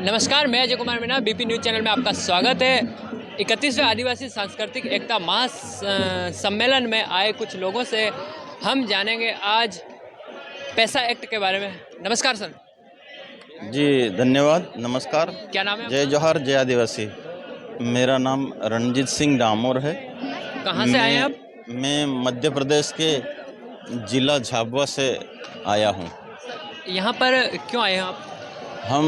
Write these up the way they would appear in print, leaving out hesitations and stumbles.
नमस्कार, मैं Ajay Kumar Meena BP news channel में आपका स्वागत है। 31वें आदिवासी सांस्कृतिक एकता महासम्मेलन में आए कुछ लोगों से हम जानेंगे आज पैसा एक्ट के बारे में। नमस्कार सर। जी धन्यवाद, नमस्कार। क्या नाम है जय आपका? जोहार, जय आदिवासी। मेरा नाम रणजीत सिंह डामोर है। कहाँ से आए हैं आप? मैं मध्य प्रदेश के जिला झाबुआ से आया हूँ। यहाँ पर क्यों आए हैं आप? हम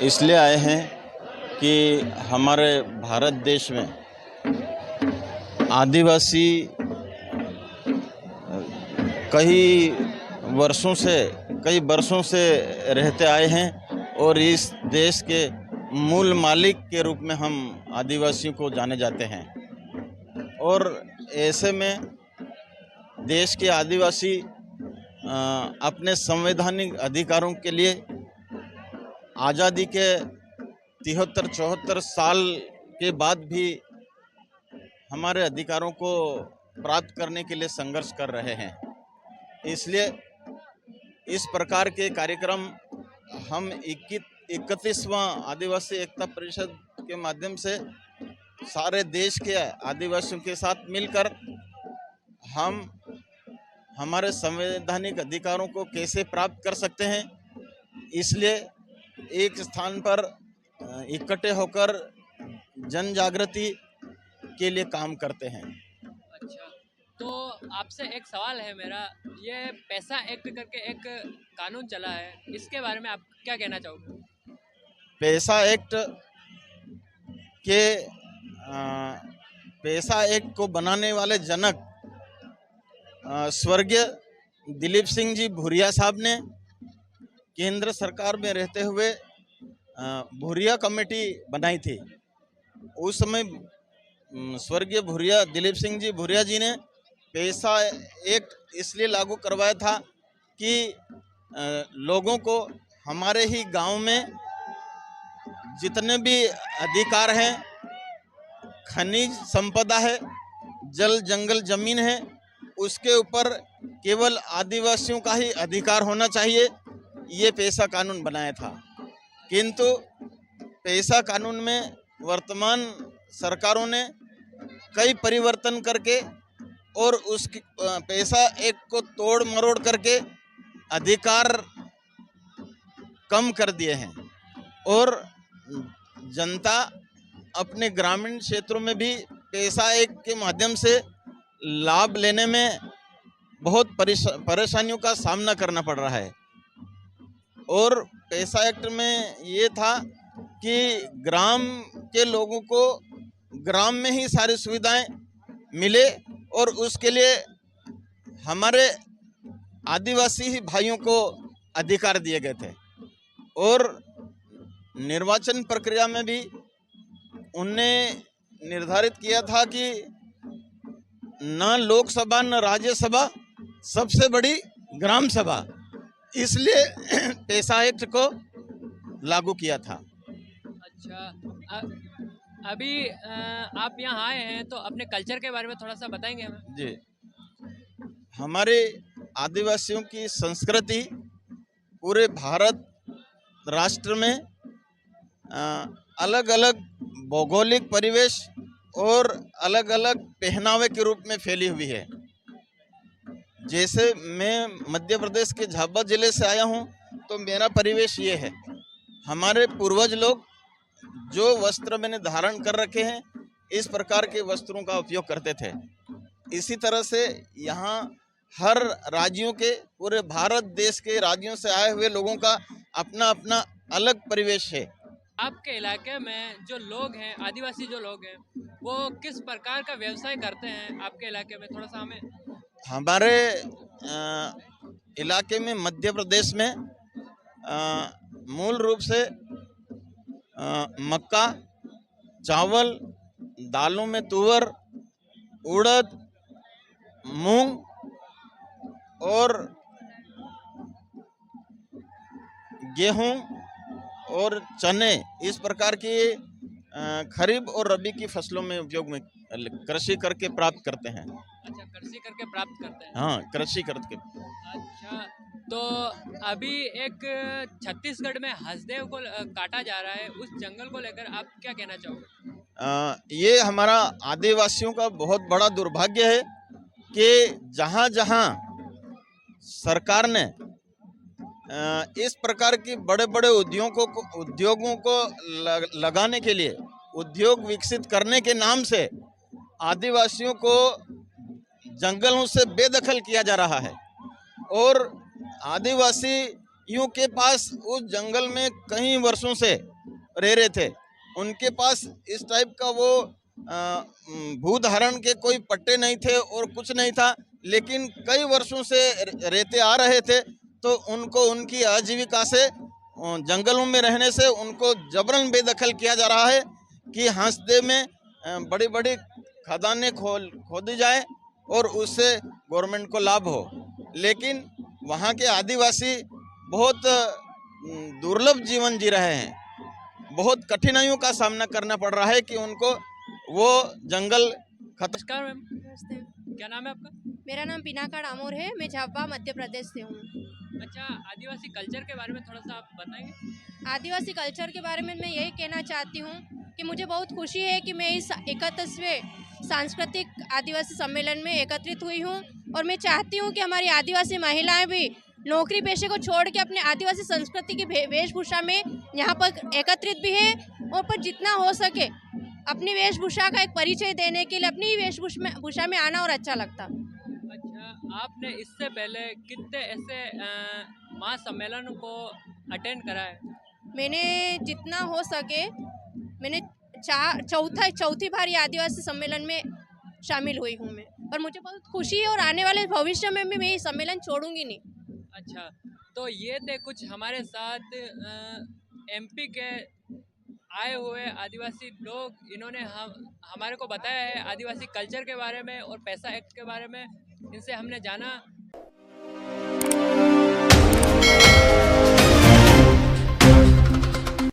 इसलिए आए हैं कि हमारे भारत देश में आदिवासी कई वर्षों से रहते आए हैं और इस देश के मूल मालिक के रूप में हम आदिवासियों को जाने जाते हैं। और ऐसे में देश के आदिवासी अपने संवैधानिक अधिकारों के लिए आज़ादी के 73-74 साल के बाद भी हमारे अधिकारों को प्राप्त करने के लिए संघर्ष कर रहे हैं। इसलिए इस प्रकार के कार्यक्रम हम 31वां आदिवासी एकता परिषद के माध्यम से सारे देश के आदिवासियों के साथ मिलकर हम हमारे संवैधानिक अधिकारों को कैसे प्राप्त कर सकते हैं, इसलिए एक स्थान पर इकट्ठे होकर जन जागृति के लिए काम करते हैं। अच्छा, तो आपसे एक सवाल है मेरा, ये पैसा एक्ट करके एक कानून चला है, इसके बारे में आप क्या कहना चाहोगे? पैसा एक्ट को बनाने वाले जनक स्वर्गीय दिलीप सिंह जी भूरिया साहब ने केंद्र सरकार में रहते हुए भूरिया कमेटी बनाई थी। उस समय स्वर्गीय दिलीप सिंह जी भूरिया जी ने पैसा एक्ट इसलिए लागू करवाया था कि लोगों को हमारे ही गांव में जितने भी अधिकार हैं, खनिज संपदा है, जल जंगल जमीन है, उसके ऊपर केवल आदिवासियों का ही अधिकार होना चाहिए, ये पैसा कानून बनाया था। किंतु पैसा कानून में वर्तमान सरकारों ने कई परिवर्तन करके और उस पैसा एक्ट को तोड़ मरोड़ करके अधिकार कम कर दिए हैं और जनता अपने ग्रामीण क्षेत्रों में भी पैसा एक्ट के माध्यम से लाभ लेने में बहुत परेशानियों का सामना करना पड़ रहा है। और पैसा एक्ट में ये था कि ग्राम के लोगों को ग्राम में ही सारी सुविधाएं मिले और उसके लिए हमारे आदिवासी ही भाइयों को अधिकार दिए गए थे। और निर्वाचन प्रक्रिया में भी उनने निर्धारित किया था कि न लोकसभा न राज्यसभा, सबसे बड़ी ग्राम सभा, इसलिए पैसा एक्ट को लागू किया था। अच्छा, अभी आप यहाँ आए हैं तो अपने कल्चर के बारे में थोड़ा सा बताएंगे हमें? जी, हमारे आदिवासियों की संस्कृति पूरे भारत राष्ट्र में अलग अलग भौगोलिक परिवेश और अलग अलग पहनावे के रूप में फैली हुई है। जैसे मैं मध्य प्रदेश के झाबुआ जिले से आया हूँ, तो मेरा परिवेश ये है। हमारे पूर्वज लोग जो वस्त्र मैंने धारण कर रखे हैं, इस प्रकार के वस्त्रों का उपयोग करते थे। इसी तरह से यहाँ हर राज्यों के, पूरे भारत देश के राज्यों से आए हुए लोगों का अपना अपना अलग परिवेश है। आपके इलाके में जो लोग हैं, आदिवासी जो लोग हैं, वो किस प्रकार का व्यवसाय करते हैं आपके इलाके में? थोड़ा सा हमें। हमारे इलाके में मध्य प्रदेश में मूल रूप से मक्का, चावल, दालों में तुअर, उड़द, मूंग और गेहूं और चने, इस प्रकार की खरीफ और रबी की फसलों में उपयोग में कृषि करके प्राप्त करते हैं। अच्छा, कृषि करके प्राप्त करते हैं। हाँ, कृषि करके। अच्छा, तो अभी एक छत्तीसगढ़ में हसदेव को काटा जा रहा है, उस जंगल को लेकर आप क्या कहना चाहोगे? ये हमारा आदिवासियों का बहुत बड़ा दुर्भाग्य है कि जहाँ जहाँ सरकार ने इस प्रकार की बड़े बड़े उद्योगों को लगाने के लिए, उद्योग विकसित करने के नाम से आदिवासियों को जंगलों से बेदखल किया जा रहा है। और आदिवासियों के पास उस जंगल में कई वर्षों से रह रहे थे, उनके पास इस टाइप का वो भूधारण के कोई पट्टे नहीं थे और कुछ नहीं था, लेकिन कई वर्षों से रहते आ रहे थे। तो उनको उनकी आजीविका से जंगलों में रहने से उनको जबरन बेदखल किया जा रहा है कि हंसदे में बड़ी बड़ी खदानें खोदी जाए और उससे गवर्नमेंट को लाभ हो। लेकिन वहाँ के आदिवासी बहुत दुर्लभ जीवन जी रहे हैं, बहुत कठिनाइयों का सामना करना पड़ रहा है कि उनको वो जंगल नमस्कार मैम, नमस्ते। क्या नाम है आपका? मेरा नाम पिनाका डामोर है। मैं झाबुआ मध्य प्रदेश से हूँ। अच्छा, आदिवासी कल्चर के बारे में थोड़ा सा आप बताएंगे? आदिवासी कल्चर के बारे में मैं यही कहना चाहती हूँ कि मुझे बहुत खुशी है कि मैं इस 31वें सांस्कृतिक आदिवासी सम्मेलन में एकत्रित हुई हूँ और मैं चाहती हूँ कि हमारी आदिवासी महिलाएं भी नौकरी पेशे को छोड़ के अपने आदिवासी संस्कृति की वेशभूषा में यहाँ पर एकत्रित भी है और पर जितना हो सके अपनी वेशभूषा का एक परिचय देने के लिए अपनी ही वेशभूषा में आना और अच्छा लगता। अच्छा, आपने इससे पहले कितने ऐसे महासम्मेलन को अटेंड करा है? मैंने जितना हो सके मैंने चौथी बार ये आदिवासी सम्मेलन में शामिल हुई हूँ मैं, और मुझे बहुत खुशी है और आने वाले भविष्य में भी मैं ये सम्मेलन छोड़ूंगी नहीं। अच्छा, तो ये थे कुछ हमारे साथ एमपी के आए हुए आदिवासी लोग, इन्होंने हमारे को बताया है आदिवासी कल्चर के बारे में और पैसा एक्ट के बारे में। इनसे हमने जाना